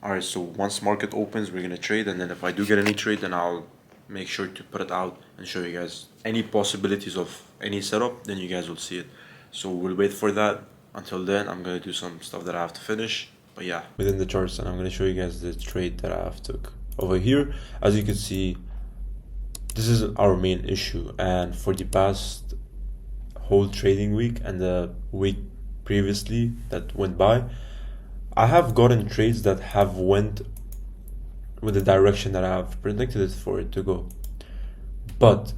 Alright, so once market opens, we're gonna trade, and then if I do get any trade, then I'll make sure to put it out and show you guys any possibilities of any setup, then you guys will see it. So we'll wait for that. Until then, I'm gonna do some stuff that I have to finish. But yeah, within the charts, and I'm gonna show you guys the trade that I have took. Over here, as you can see, this is our main issue, and for the past whole trading week and the week previously that went by, I have gotten trades that have went with the direction that I have predicted it for it to go. But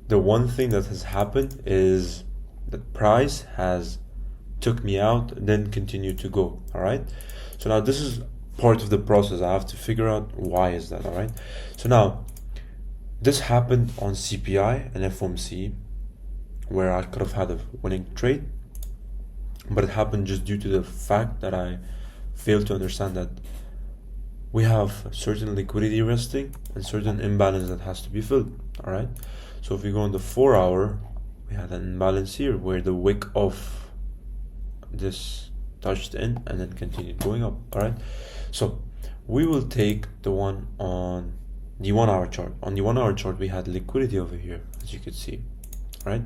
the one thing that has happened is the price has took me out and then continued to go. All right, so now this is part of the process. I have to figure out why is that. All right, so now this happened on CPI and FOMC, where I could have had a winning trade, but it happened just due to the fact that I failed to understand that we have certain liquidity resting and certain imbalance that has to be filled. All right, so if we go on the 4 hour, we had an imbalance here where the wick of this touched in and then continued going up. All right, so we will take the one on the 1 hour chart. On the 1 hour chart, we had liquidity over here, as you can see. All right,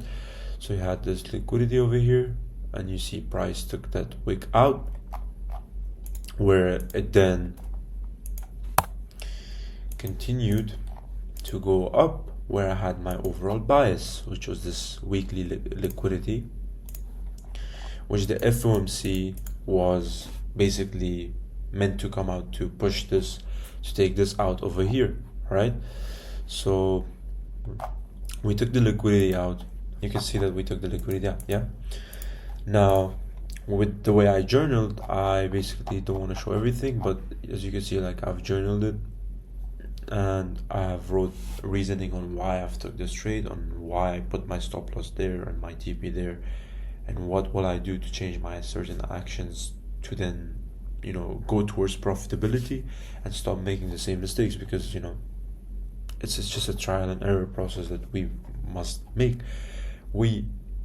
so you had this liquidity over here, and you see price took that wick out, where it then continued to go up, where I had my overall bias, which was this weekly liquidity, which the FOMC was basically meant to come out to push this, to take this out over here. Right, so we took the liquidity out. You can see that we took the liquidity out. Yeah, now with the way I journaled, I basically don't want to show everything, but as you can see, like, I've journaled it, and I have wrote reasoning on why I've took this trade, on why I put my stop loss there and my TP there, and what will I do to change my certain actions to then, you know, go towards profitability and stop making the same mistakes, because, you know, it's just a trial and error process that we must make. We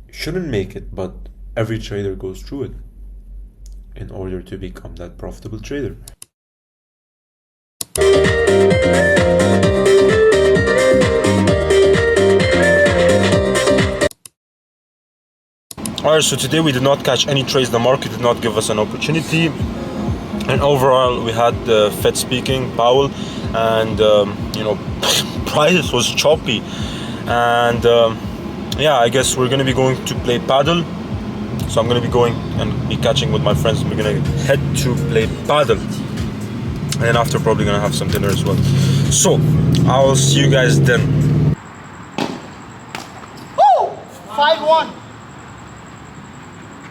shouldn't make it, but every trader goes through it in order to become that profitable trader. Alright, so today we did not catch any trades. The market did not give us an opportunity, and overall we had the Fed speaking, Powell, and you know, price was choppy, and yeah, I guess we're gonna be going to play paddle. So I'm gonna be going and be catching with my friends. We're gonna head to play paddle, and then after probably gonna have some dinner as well. So I'll see you guys then. Woo! 5-1.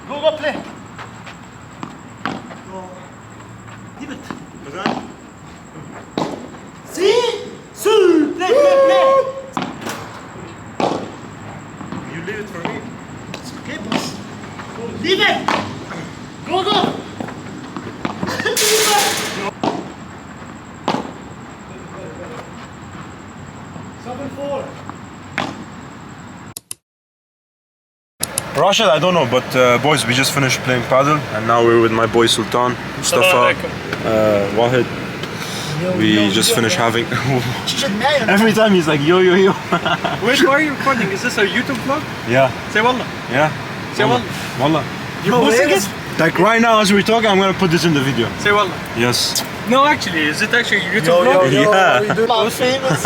Go play. Leave it. See? Play. You leave it for me. It's okay, boss. Leave it. Go. Leave it. 7-4. Rashid, I don't know, but boys, we just finished playing paddle, and now we're with my boy Sultan, Mustafa, Wahid. We just finished having. Every time he's like, yo. Wait, why are you recording? Is this a YouTube vlog? Yeah. Say wallah. Yeah. Say wallah. Wallah. You're posting it? Like right now as we're talking, I'm gonna put this in the video. Say wallah. Yes. No, actually, is it actually a YouTube vlog? Yeah. We do famous.